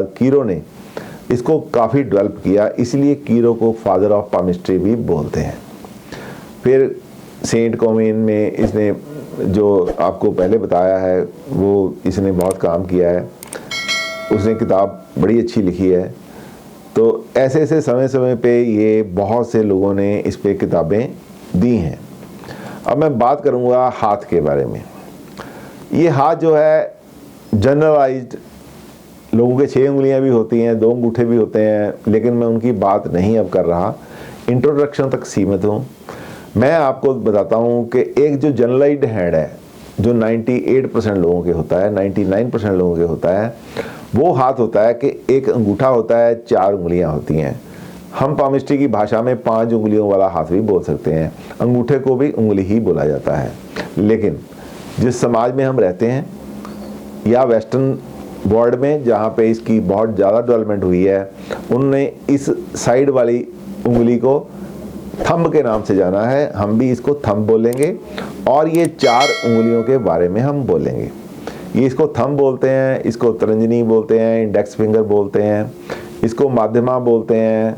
बाद कीरो ने इसको काफ़ी डेवलप किया, इसलिए कीरो को फादर ऑफ पामिस्ट्री भी बोलते हैं। फिर सेंट कॉमिन में इसने जो आपको पहले बताया है वो इसने बहुत काम किया है, उसने किताब बड़ी अच्छी लिखी है। तो ऐसे ऐसे समय समय पे ये बहुत से लोगों ने इस पे किताबें दी हैं। अब मैं बात करूँगा हाथ के बारे में। ये हाथ जो है जनरलाइज्ड, लोगों के 6 उंगलियां भी होती हैं, 2 अंगूठे भी होते हैं, लेकिन मैं उनकी बात नहीं अब कर रहा, इंट्रोडक्शन तक सीमित हूँ। मैं आपको बताता हूँ कि एक जो जनरलाइज्ड हैंड है जो 98% लोगों के होता है, 99% लोगों के होता है, वो हाथ होता है कि एक अंगूठा होता है, 4 उंगलियां होती हैं। हम पामिस्ट्री की भाषा में 5 उंगलियों वाला हाथ भी बोल सकते हैं, अंगूठे को भी उंगली ही बोला जाता है। लेकिन जिस समाज में हम रहते हैं या वेस्टर्न वर्ल्ड में जहाँ पे इसकी बहुत ज़्यादा डेवलपमेंट हुई है, उनने इस साइड वाली उंगली को थंब के नाम से जाना है, हम भी इसको थंब बोलेंगे और ये 4 उंगलियों के बारे में हम बोलेंगे। ये इसको थंब बोलते हैं, इसको तर्जनी बोलते हैं, इंडेक्स फिंगर बोलते हैं, इसको माध्यमा बोलते हैं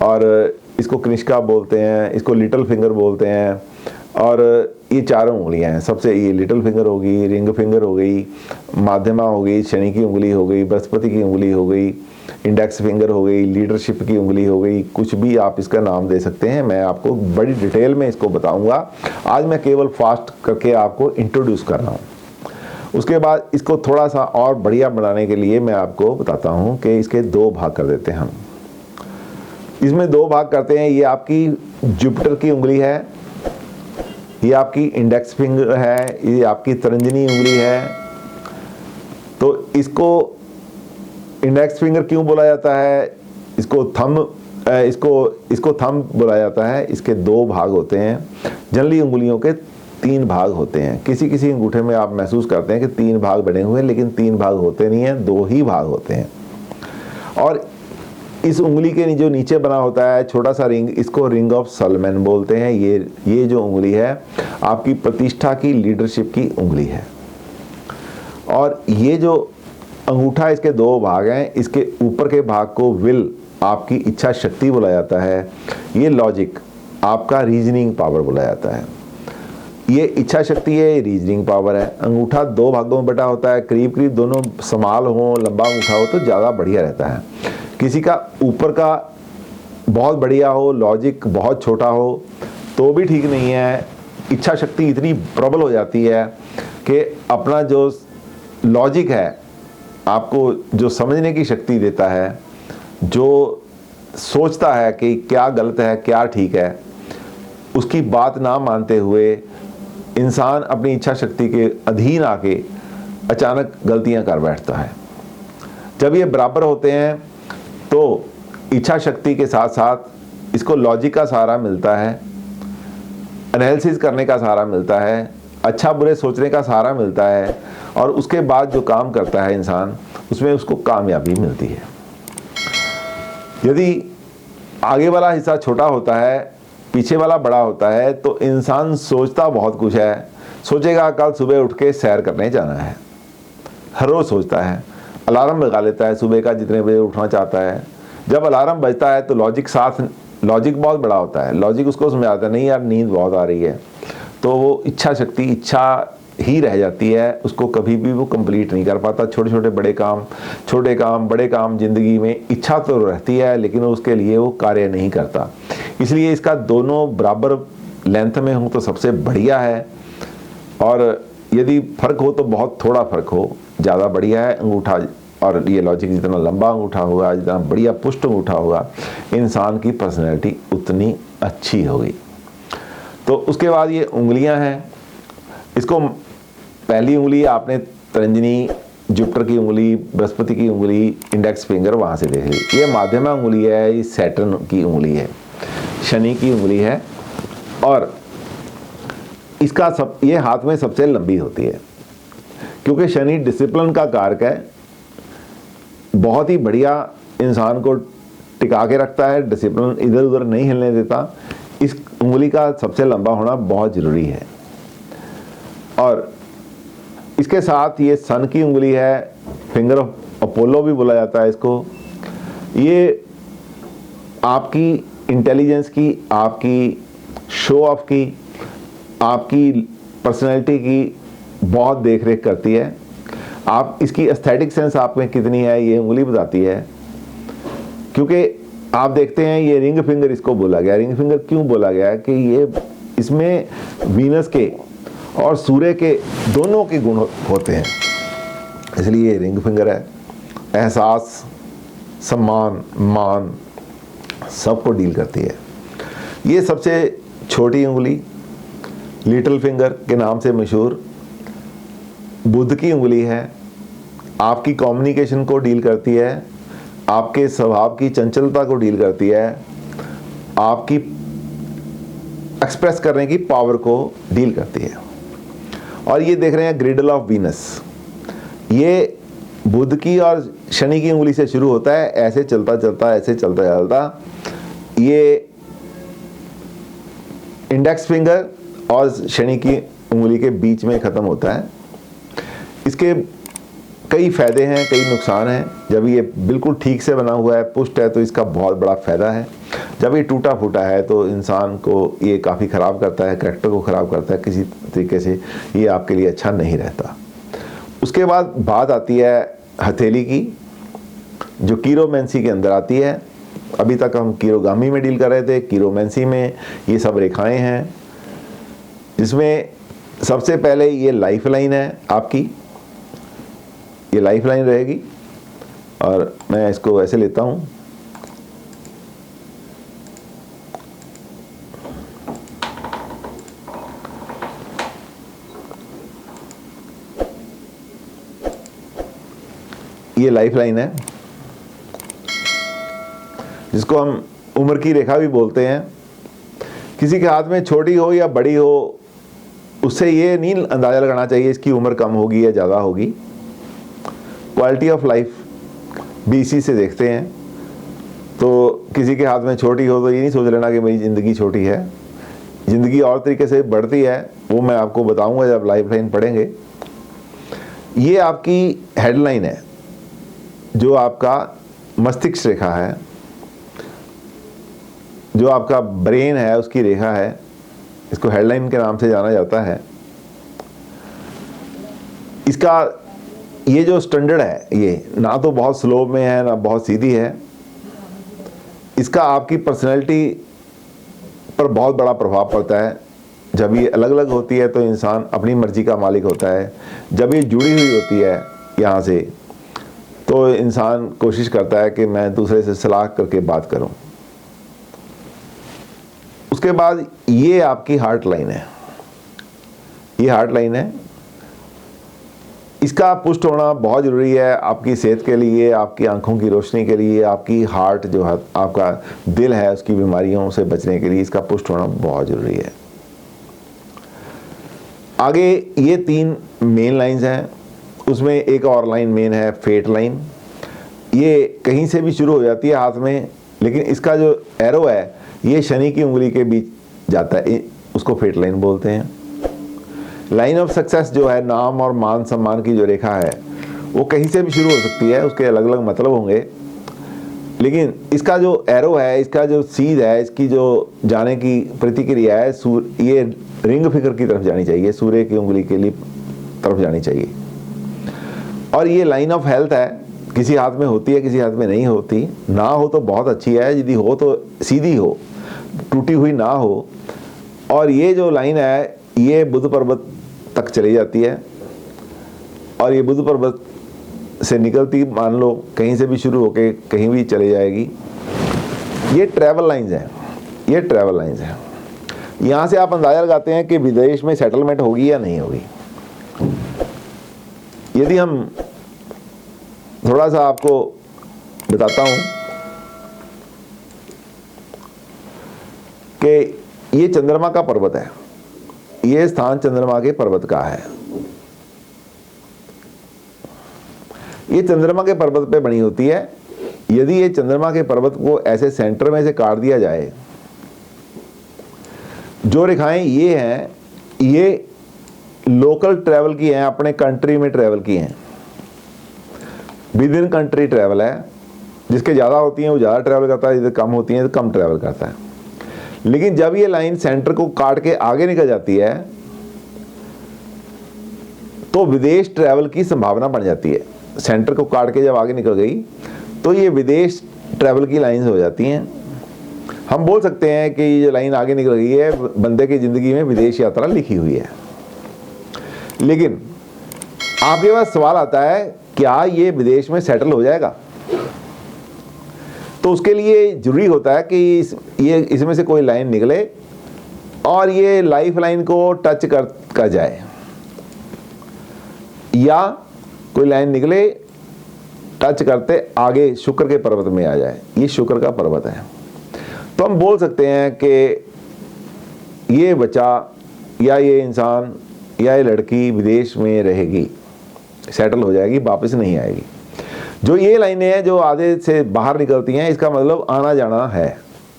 और इसको कनिष्का बोलते हैं, इसको लिटिल फिंगर बोलते हैं। और ये 4 उंगलियां हैं। सबसे ये लिटिल फिंगर होगी, रिंग फिंगर हो गई, माध्यमा हो गई, शनि की उंगली हो गई, बृहस्पति की उंगली हो गई, इंडेक्स फिंगर हो गई, लीडरशिप की उंगली हो गई, कुछ भी आप इसका नाम दे सकते हैं। मैं आपको बड़ी डिटेल में इसको बताऊंगा। आज मैं केवल फास्ट करके आपको इंट्रोड्यूस कर रहा हूँ। उसके बाद इसको थोड़ा सा और बढ़िया बनाने के लिए मैं आपको बताता हूँ कि इसके 2 भाग कर देते हैं हम। इसमें 2 भाग करते हैं। ये आपकी जुपिटर की उंगली है, ये आपकी इंडेक्स फिंगर है, ये आपकी तर्जनी उंगली है। तो इसको इंडेक्स फिंगर क्यों बोला जाता है, इसको थंब बोला जाता है। इसके 2 भाग होते हैं। जनरली उंगलियों के 3 भाग होते हैं। किसी किसी अंगूठे में आप महसूस करते हैं कि 3 भाग बने हुए हैं, लेकिन 3 भाग होते नहीं हैं, 2 ही भाग होते हैं। और इस उंगली के जो नीचे बना होता है छोटा सा रिंग, इसको रिंग ऑफ सॉलोमन बोलते हैं। ये जो उंगली है आपकी प्रतिष्ठा की, लीडरशिप की उंगली है। और ये जो अंगूठा, इसके 2 भाग हैं। इसके ऊपर के भाग को विल, आपकी इच्छा शक्ति बोला जाता है। ये लॉजिक, आपका रीजनिंग पावर बोला जाता है। ये इच्छा शक्ति है, ये रीजनिंग पावर है। अंगूठा 2 भागों में बटा होता है। करीब करीब दोनों समान हो, लंबा अंगूठा हो तो ज़्यादा बढ़िया रहता है। किसी का ऊपर का बहुत बढ़िया हो, लॉजिक बहुत छोटा हो तो भी ठीक नहीं है। इच्छा शक्ति इतनी प्रबल हो जाती है कि अपना जो लॉजिक है, आपको जो समझने की शक्ति देता है, जो सोचता है कि क्या गलत है क्या ठीक है, उसकी बात ना मानते हुए इंसान अपनी इच्छा शक्ति के अधीन आके अचानक गलतियां कर बैठता है। जब ये बराबर होते हैं तो इच्छा शक्ति के साथ साथ इसको लॉजिक का सहारा मिलता है, एनालिसिस करने का सहारा मिलता है, अच्छा बुरे सोचने का सहारा मिलता है, और उसके बाद जो काम करता है इंसान, उसमें उसको कामयाबी मिलती है। यदि आगे वाला हिस्सा छोटा होता है, पीछे वाला बड़ा होता है, तो इंसान सोचता बहुत कुछ है। सोचेगा कल सुबह उठ के सैर करने जाना है, हर रोज़ सोचता है। अलार्म लगा लेता है सुबह का, जितने बजे उठना चाहता है। जब अलार्म बजता है तो लॉजिक बहुत बड़ा होता है। लॉजिक उसको समझाता है नहीं यार नींद बहुत आ रही है, तो वो इच्छा शक्ति इच्छा ही रह जाती है, उसको कभी भी वो कंप्लीट नहीं कर पाता। छोटे बड़े काम जिंदगी में इच्छा तो रहती है, लेकिन उसके लिए वो कार्य नहीं करता। इसलिए इसका दोनों बराबर लेंथ में हो तो सबसे बढ़िया है, और यदि फर्क हो तो बहुत थोड़ा फर्क हो, ज़्यादा बढ़िया है। अंगूठा और ये लॉजिक जितना लंबा अंगूठा होगा, जितना बढ़िया पुष्ट अंगूठा होगा, इंसान की पर्सनैलिटी उतनी अच्छी होगी। तो उसके बाद ये उंगलियां हैं। इसको पहली उंगली आपने तर्जनी, जुपिटर की उंगली, बृहस्पति की उंगली, इंडेक्स फिंगर वहाँ से देख ली। ये माध्यमा उंगली है, ये सैटर्न की उंगली है, शनि की उंगली है, और ये हाथ में सबसे लंबी होती है, क्योंकि शनि डिसिप्लिन का कारक है। बहुत ही बढ़िया इंसान को टिका के रखता है, डिसिप्लिन इधर उधर नहीं हिलने देता। इस उंगली का सबसे लंबा होना बहुत ज़रूरी है। और इसके साथ ये सन की उंगली है, फिंगर अपोलो भी बोला जाता है इसको। ये आपकी इंटेलिजेंस की, आपकी शो ऑफ की, आपकी पर्सनैलिटी की बहुत देख रेख करती है। आप इसकी एस्थेटिक सेंस आप में कितनी है ये उंगली बताती है। क्योंकि आप देखते हैं ये रिंग फिंगर इसको बोला गया। रिंग फिंगर क्यों बोला गया कि ये इसमें वीनस के और सूर्य के दोनों के गुण होते हैं, इसलिए ये रिंग फिंगर है। एहसास, सम्मान, मान सबको डील करती है। ये सबसे छोटी उंगली लिटिल फिंगर के नाम से मशहूर बुध की उंगली है। आपकी कम्युनिकेशन को डील करती है, आपके स्वभाव की चंचलता को डील करती है, आपकी एक्सप्रेस करने की पावर को डील करती है। और ये देख रहे हैं ग्रिडल ऑफ वीनस, ये बुध की और शनि की उंगली से शुरू होता है, ऐसे चलता चलता ऐसे चलता चलता ये इंडेक्स फिंगर और शनि की उंगली के बीच में ख़त्म होता है। इसके कई फ़ायदे हैं, कई नुकसान हैं। जब ये बिल्कुल ठीक से बना हुआ है, पुष्ट है, तो इसका बहुत बड़ा फ़ायदा है। जब ये टूटा फूटा है तो इंसान को ये काफ़ी ख़राब करता है, करैक्टर को ख़राब करता है, किसी तरीके से ये आपके लिए अच्छा नहीं रहता। उसके बाद बात आती है हथेली की, जो कीरोमेंसी के अंदर आती है। अभी तक हम कीरोगामी में डील कर रहे थे, कीरोमेंसी में ये सब रेखाएं हैं, जिसमें सबसे पहले ये लाइफ लाइन है आपकी। ये लाइफ लाइन रहेगी और मैं इसको ऐसे लेता हूँ। ये लाइफ लाइन है, जिसको हम उम्र की रेखा भी बोलते हैं। किसी के हाथ में छोटी हो या बड़ी हो, उससे ये नहीं अंदाज़ा लगाना चाहिए इसकी उम्र कम होगी या ज़्यादा होगी। क्वालिटी ऑफ लाइफ भी इसी से देखते हैं। तो किसी के हाथ में छोटी हो तो ये नहीं सोच लेना कि मेरी ज़िंदगी छोटी है। ज़िंदगी और तरीके से बढ़ती है, वो मैं आपको बताऊंगा जब लाइफ लाइन पढ़ेंगे। ये आपकी हेडलाइन है, जो आपका मस्तिष्क रेखा है, जो आपका ब्रेन है उसकी रेखा है। इसको हेडलाइन के नाम से जाना जाता है। इसका ये जो स्टैंडर्ड है, ये ना तो बहुत स्लो में है ना बहुत सीधी है। इसका आपकी पर्सनैलिटी पर बहुत बड़ा प्रभाव पड़ता है। जब ये अलग अलग होती है तो इंसान अपनी मर्जी का मालिक होता है। जब ये जुड़ी हुई होती है यहाँ से, तो इंसान कोशिश करता है कि मैं दूसरे से सलाह करके बात करूं। उसके बाद ये आपकी हार्ट लाइन है। ये हार्ट लाइन है, इसका पुष्ट होना बहुत ज़रूरी है आपकी सेहत के लिए, आपकी आंखों की रोशनी के लिए, आपकी हार्ट जो है, आपका दिल है, उसकी बीमारियों से बचने के लिए इसका पुष्ट होना बहुत ज़रूरी है। आगे ये 3 मेन लाइंस हैं, उसमें एक और लाइन मेन है फेट लाइन। ये कहीं से भी शुरू हो जाती है हाथ में, लेकिन इसका जो एरो है ये शनि की उंगली के बीच जाता है, उसको फेट लाइन बोलते हैं। लाइन ऑफ सक्सेस जो है, नाम और मान सम्मान की जो रेखा है, वो कहीं से भी शुरू हो सकती है, उसके अलग अलग मतलब होंगे। लेकिन इसका जो एरो है, इसका जो सीध है, इसकी जो जाने की प्रतिक्रिया है, ये रिंग फिगर की तरफ जानी चाहिए, सूर्य की उंगली के लिए तरफ जानी चाहिए। और ये लाइन ऑफ हेल्थ है, किसी हाथ में होती है, किसी हाथ में नहीं होती। ना हो तो बहुत अच्छी है, यदि हो तो सीधी हो, टूटी हुई ना हो। और ये जो लाइन है ये बुध पर्वत तक चली जाती है, और ये बुध पर्वत से निकलती मान लो कहीं से भी शुरू होके कहीं भी चली जाएगी। ये ट्रैवल लाइंस हैं, ये ट्रैवल लाइंस हैं। यहाँ से आप अंदाज़ा लगाते हैं कि विदेश में सेटलमेंट होगी या नहीं होगी। यदि हम थोड़ा सा आपको बताता हूँ कि ये चंद्रमा का पर्वत है, ये स्थान चंद्रमा के पर्वत का है। ये चंद्रमा के पर्वत पे बनी होती है। यदि ये चंद्रमा के पर्वत को ऐसे सेंटर में से काट दिया जाए, जो रेखाएं ये हैं, ये लोकल ट्रैवल की हैं, अपने कंट्री में ट्रैवल की हैं। विद इन कंट्री ट्रैवल है, जिसके ज़्यादा होती हैं वो ज़्यादा ट्रैवल करता है, जिसके कम होती हैं तो कम ट्रैवल करता है। लेकिन जब ये लाइन सेंटर को काट के आगे निकल जाती है तो विदेश ट्रैवल की संभावना बढ़ जाती है। सेंटर को काट के जब आगे निकल गई तो ये विदेश ट्रैवल की लाइंस हो जाती हैं। हम बोल सकते हैं कि ये जो लाइन आगे निकल गई है, बंदे की ज़िंदगी में विदेश यात्रा लिखी हुई है। लेकिन आपके पास सवाल आता है, क्या ये विदेश में सेटल हो जाएगा? तो उसके लिए ज़रूरी होता है कि इसमें से कोई लाइन निकले और ये लाइफ लाइन को टच कर जाए, या कोई लाइन निकले टच करते आगे शुक्र के पर्वत में आ जाए। ये शुक्र का पर्वत है। तो हम बोल सकते हैं कि ये बच्चा या ये इंसान या ये लड़की विदेश में रहेगी, सेटल हो जाएगी, वापस नहीं आएगी। जो ये लाइनें हैं जो आधे से बाहर निकलती हैं, इसका मतलब आना जाना है।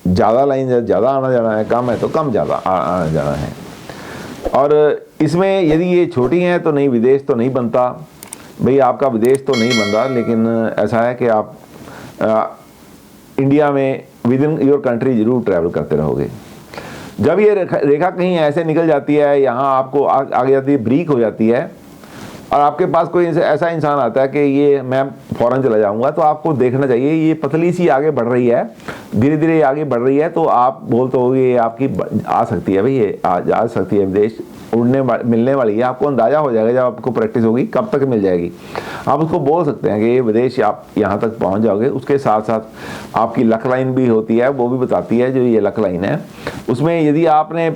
ज़्यादा लाइन है ज़्यादा आना जाना है, कम है तो कम ज़्यादा आना जाना है। और इसमें यदि ये छोटी हैं तो नहीं, विदेश तो नहीं बनता भाई, आपका विदेश तो नहीं बन रहा। लेकिन ऐसा है कि आप इंडिया में विद इन योर कंट्री जरूर ट्रैवल करते रहोगे। जब ये रेखा कहीं ऐसे निकल जाती है, यहाँ आपको आगे जाती है, ब्रीक हो जाती है, और आपके पास कोई ऐसा इंसान आता है कि ये मैं फ़ौरन चला जाऊँगा, तो आपको देखना चाहिए ये पतली सी आगे बढ़ रही है, धीरे धीरे आगे बढ़ रही है, तो आप बोलते हो ये आपकी आ सकती है भाई, ये आ सकती है विदेश, उड़ने मिलने वाली है। आपको अंदाज़ा हो जाएगा जब आपको प्रैक्टिस होगी कब तक मिल जाएगी। आप उसको बोल सकते हैं कि ये विदेश आप यहाँ तक पहुँच जाओगे। उसके साथ साथ आपकी लक लाइन भी होती है, वो भी बताती है। जो ये लक लाइन है उसमें यदि आपने,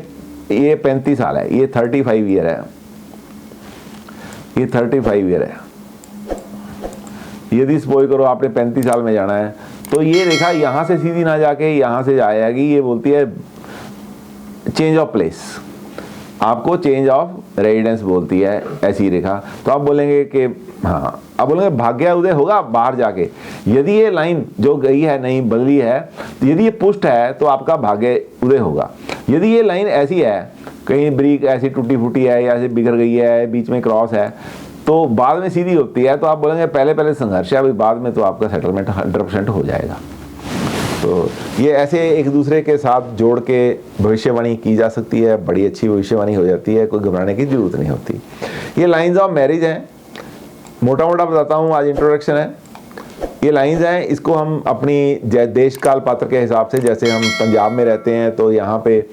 ये 35 साल है, ये 35 ईयर है, ये 35 ईयर है। यदि सपोज करो आपने 35 साल में जाना है, तो ये रेखा यहाँ से सीधी ना जाके यहाँ से जाएगी। ये बोलती है चेंज ऑफ प्लेस, आपको चेंज ऑफ रेजिडेंस बोलती है ऐसी रेखा। तो आप बोलेंगे कि हाँ, आप बोलेंगे भाग्य उदय होगा बाहर जाके। यदि ये लाइन जो गई है नहीं बदली है, यदि ये पुष्ट है तो आपका भाग्य उदय होगा। यदि ये लाइन ऐसी है, कहीं ब्रीक ऐसी टूटी फूटी है या ऐसे बिगड़ गई है, बीच में क्रॉस है, तो बाद में सीधी होती है, तो आप बोलेंगे पहले पहले संघर्ष है, अभी बाद में तो आपका सेटलमेंट 100% हो जाएगा। तो ये ऐसे एक दूसरे के साथ जोड़ के भविष्यवाणी की जा सकती है, बड़ी अच्छी भविष्यवाणी हो जाती है, कोई घबराने की जरूरत नहीं होती। ये लाइंस ऑफ मैरिज हैं, मोटा मोटा बताता हूँ, आज इंट्रोडक्शन है। ये लाइंस हैं, इसको हम अपनी देश काल पात्र के हिसाब से, जैसे हम पंजाब में रहते हैं तो यहाँ पे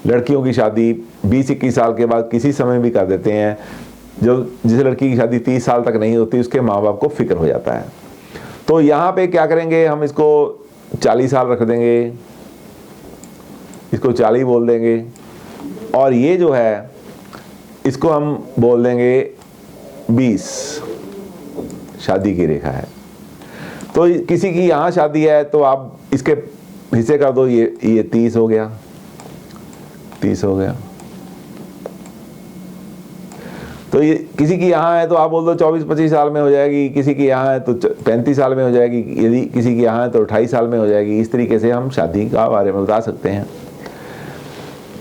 लड़कियों की शादी 20-21 साल के बाद किसी समय भी कर देते हैं। जो जिस लड़की की शादी 30 साल तक नहीं होती, उसके माँ बाप को फिक्र हो जाता है। तो यहाँ पे क्या करेंगे, हम इसको 40 साल रख देंगे, इसको 40 बोल देंगे, और ये जो है इसको हम बोल देंगे 20। शादी की रेखा है। तो किसी की यहाँ शादी है तो आप इसके हिस्से कर दो, ये 30 हो गया, 30 हो गया। तो ये किसी की यहाँ है तो आप बोल दो 24-25 साल में हो जाएगी, किसी की यहाँ है तो 35 साल में हो जाएगी, यदि किसी की यहाँ है तो 28 साल में हो जाएगी। इस तरीके से हम शादी का बारे में बता सकते हैं।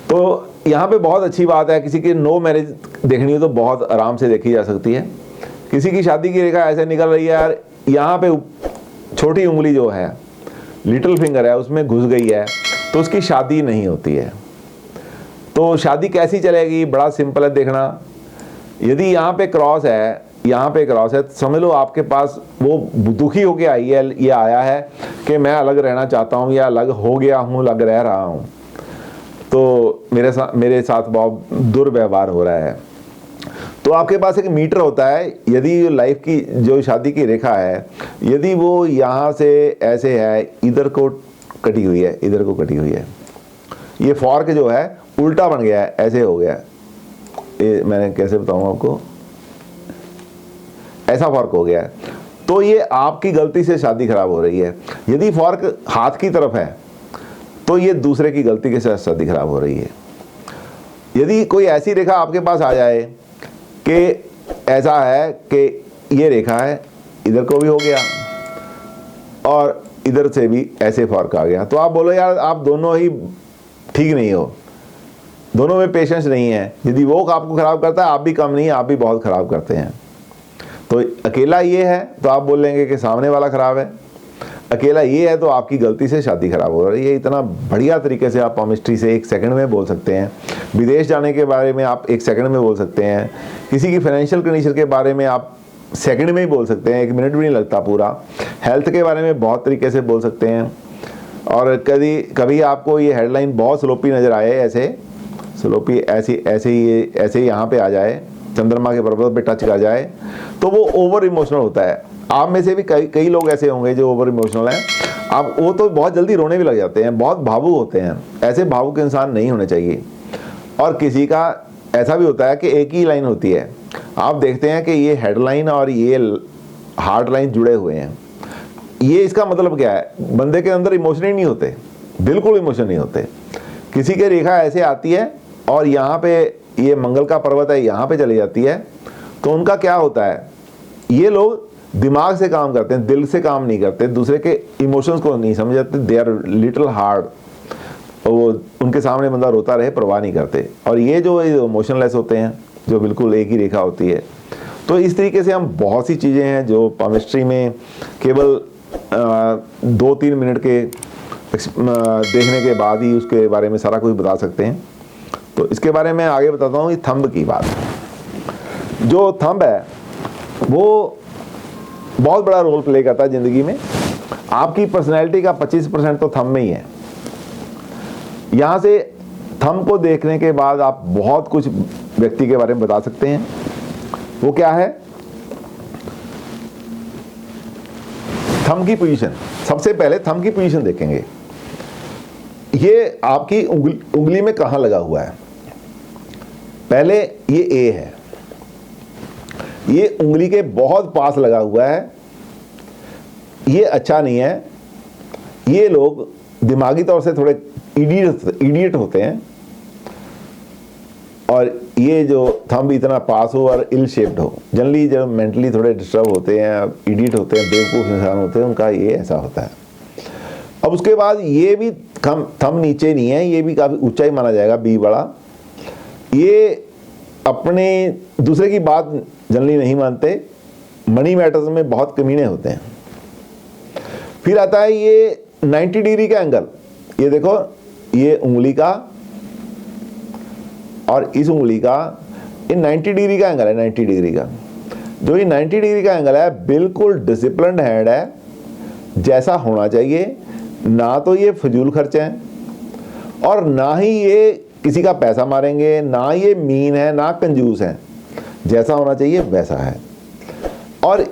तो यहाँ पे बहुत अच्छी बात है, किसी की नो मैरिज देखनी हो तो बहुत आराम से देखी जा सकती है। किसी की शादी की रेखा ऐसे निकल रही है यार, यहाँ पे छोटी उंगली जो है, लिटिल फिंगर है, उसमें घुस गई है, तो उसकी शादी नहीं होती है। तो शादी कैसी चलेगी, बड़ा सिंपल है देखना। यदि यहाँ पे क्रॉस है, यहाँ पे क्रॉस है, तो समझ लो आपके पास वो दुखी होके आई है, ये आया है कि मैं अलग रहना चाहता हूँ या अलग हो गया हूँ, अलग रह रहा हूँ, तो मेरे साथ बहुत दुर्व्यवहार हो रहा है। तो आपके पास एक मीटर होता है, यदि लाइफ की जो शादी की रेखा है, यदि वो यहाँ से ऐसे है, इधर को कटी हुई है, इधर को कटी हुई है, ये फॉर्क जो है उल्टा बन गया है, ऐसे हो गया है। ये मैंने कैसे बताऊँ आपको, ऐसा फॉर्क हो गया है, तो ये आपकी गलती से शादी खराब हो रही है। यदि फॉर्क हाथ की तरफ है तो ये दूसरे की गलती के साथ शादी खराब हो रही है। यदि कोई ऐसी रेखा आपके पास आ जाए कि ऐसा है कि ये रेखा है, इधर को भी हो गया और इधर से भी ऐसे फॉर्क आ गया, तो आप बोलो यार आप दोनों ही ठीक नहीं हो, दोनों में पेशेंस नहीं है। यदि वो आपको खराब करता है, आप भी कम नहीं, आप भी बहुत खराब करते हैं। तो अकेला ये है तो आप बोलेंगे कि सामने वाला ख़राब है, अकेला ये है तो आपकी गलती से शादी ख़राब हो रही है। ये इतना बढ़िया तरीके से आप पामिस्ट्री से 1 सेकंड में बोल सकते हैं। विदेश जाने के बारे में आप 1 सेकंड में बोल सकते हैं। किसी की फाइनेंशियल कंडीशन के बारे में आप सेकंड में ही बोल सकते हैं, 1 मिनट भी नहीं लगता पूरा। हेल्थ के बारे में बहुत तरीके से बोल सकते हैं। और कभी आपको ये हेडलाइन बहुत स्लोपी नज़र आए, ऐसे स्लोपी ऐसे ही यहाँ पे आ जाए, चंद्रमा के पर्वत पे टच कर जाए, तो वो ओवर इमोशनल होता है। आप में से भी कई लोग ऐसे होंगे जो ओवर इमोशनल हैं। आप वो तो बहुत जल्दी रोने भी लग जाते हैं, बहुत भावुक होते हैं। ऐसे भावुक इंसान नहीं होने चाहिए। और किसी का ऐसा भी होता है कि एक ही लाइन होती है, आप देखते हैं कि ये हेडलाइन और ये हार्ट लाइन जुड़े हुए हैं। ये इसका मतलब क्या है? बंदे के अंदर इमोशन ही नहीं होते, बिल्कुल इमोशन नहीं होते। किसी की रेखा ऐसे आती है और यहाँ पे ये मंगल का पर्वत है, यहाँ पे चली जाती है, तो उनका क्या होता है? ये लोग दिमाग से काम करते हैं, दिल से काम नहीं करते, दूसरे के इमोशंस को नहीं समझते। They are little hard. वो उनके सामने बंदा रोता रहे परवाह नहीं करते। और ये जो इमोशनलेस होते हैं, जो बिल्कुल एक ही रेखा होती है। तो इस तरीके से हम बहुत सी चीज़ें हैं जो पामिस्ट्री में केवल 2-3 मिनट के देखने के बाद ही उसके बारे में सारा कुछ बता सकते हैं। तो इसके बारे में आगे बताता हूँ। ये थंब की बात, जो थंब है वो बहुत बड़ा रोल प्ले करता है ज़िंदगी में। आपकी पर्सनैलिटी का 25% तो थंब में ही है। यहाँ से थंब को देखने के बाद आप बहुत कुछ व्यक्ति के बारे में बता सकते हैं। वो क्या है? थंब की पोजीशन। सबसे पहले थंब की पोजीशन देखेंगे। ये आपकी उंगली में कहाँ लगा हुआ है? पहले ये ए है, ये उंगली के बहुत पास लगा हुआ है। ये अच्छा नहीं है। ये लोग दिमागी तौर से थोड़े इडियट होते हैं। और ये जो थंब इतना पास हो और इल शेप्ड हो, जनरली जब मेंटली थोड़े डिस्टर्ब होते हैं, इडियट होते हैं, बेवकूफ़ इंसान होते हैं, उनका ये ऐसा होता है। अब उसके बाद ये भी थंब नीचे नहीं है, ये भी काफ़ी ऊंचा ही माना जाएगा, बी बड़ा। ये अपने दूसरे की बात जनरली नहीं मानते, मनी मैटर्स में बहुत कमीने होते हैं। फिर आता है ये 90 डिग्री का एंगल। ये देखो, ये उंगली का और इस उंगली का ये 90 डिग्री का एंगल है। 90 डिग्री का जो ये 90 डिग्री का एंगल है, बिल्कुल डिसिप्लिन्ड हैंड है, जैसा होना चाहिए। ना तो ये फजूल खर्चे हैं और ना ही ये किसी का पैसा मारेंगे, ना ये मीन है, ना कंजूस है। जैसा होना चाहिए वैसा है। और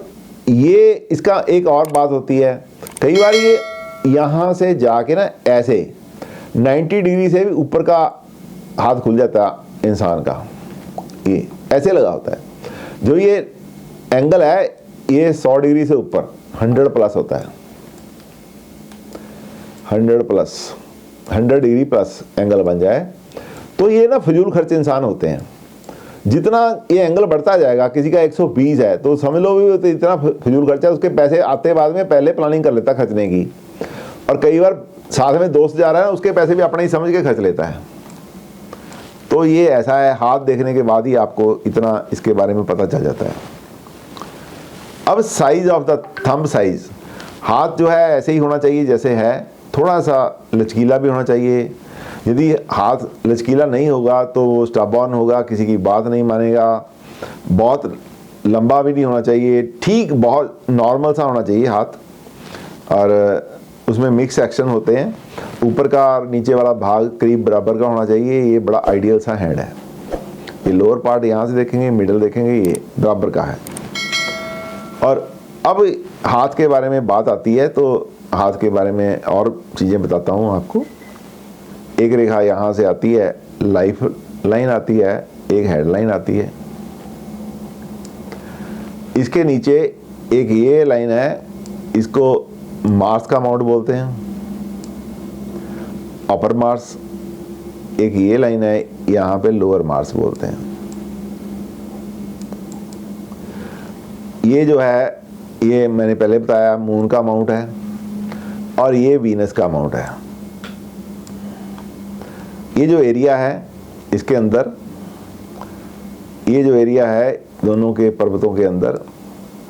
ये इसका एक और बात होती है, कई बार ये यहाँ से जाके ना ऐसे 90 डिग्री से भी ऊपर का हाथ खुल जाता है इंसान का, ये ऐसे लगा होता है। जो ये एंगल है ये 100 डिग्री से ऊपर 100 प्लस होता है। 100 डिग्री प्लस एंगल बन जाए तो ये ना फजूल खर्च इंसान होते हैं। जितना ये एंगल बढ़ता जाएगा, किसी का 120 है तो समझ लो भी तो इतना फजूल खर्चा, उसके पैसे आते बाद में पहले प्लानिंग कर लेता खर्चने की। और कई बार साथ में दोस्त जा रहा है, उसके पैसे भी अपना ही समझ के खर्च लेता है। तो ये ऐसा है, हाथ देखने के बाद ही आपको इतना इसके बारे में पता चल जाता है। अब size of the thumb size, हाथ जो है ऐसे ही होना चाहिए जैसे है, थोड़ा सा लचकीला भी होना चाहिए। यदि हाथ लचकीला नहीं होगा तो वो स्टबॉर्न होगा, किसी की बात नहीं मानेगा। बहुत लंबा भी नहीं होना चाहिए, ठीक बहुत नॉर्मल सा होना चाहिए हाथ। और उसमें मिक्स एक्शन होते हैं, ऊपर का और नीचे वाला भाग करीब बराबर का होना चाहिए। ये बड़ा आइडियल सा हैंड है। ये लोअर पार्ट यहाँ से देखेंगे, मिडल देखेंगे, ये बराबर का है। और अब हाथ के बारे में बात आती है तो हाथ के बारे में और चीज़ें बताता हूँ आपको। एक रेखा यहाँ से आती है, लाइफ लाइन आती है, एक हेडलाइन आती है। इसके नीचे एक ये लाइन है, इसको मार्स का माउंट बोलते हैं, अपर मार्स। एक ये लाइन है, यहाँ पे लोअर मार्स बोलते हैं। ये जो है ये मैंने पहले बताया मून का माउंट है और ये वीनस का माउंट है। ये जो एरिया है इसके अंदर, ये जो एरिया है दोनों के पर्वतों के अंदर,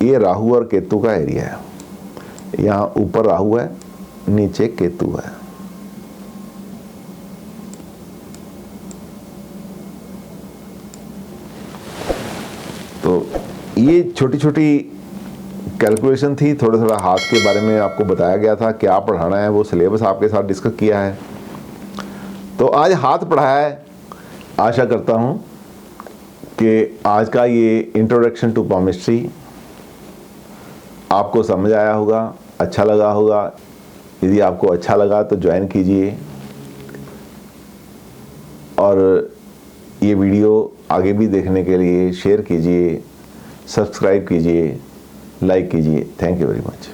ये राहु और केतु का एरिया है। यहाँ ऊपर राहु है, नीचे केतु है। तो ये छोटी छोटी कैलकुलेशन थी, थोड़ा थोड़ा हाथ के बारे में आपको बताया गया था, क्या पढ़ाना है वो सिलेबस आपके साथ डिस्कस किया है। तो आज हाथ पढ़ाया है। आशा करता हूँ कि आज का ये इंट्रोडक्शन टू पामिस्ट्री आपको समझ आया होगा, अच्छा लगा होगा। यदि आपको अच्छा लगा तो ज्वाइन कीजिए और ये वीडियो आगे भी देखने के लिए शेयर कीजिए, सब्सक्राइब कीजिए, लाइक कीजिए। Thank you very much.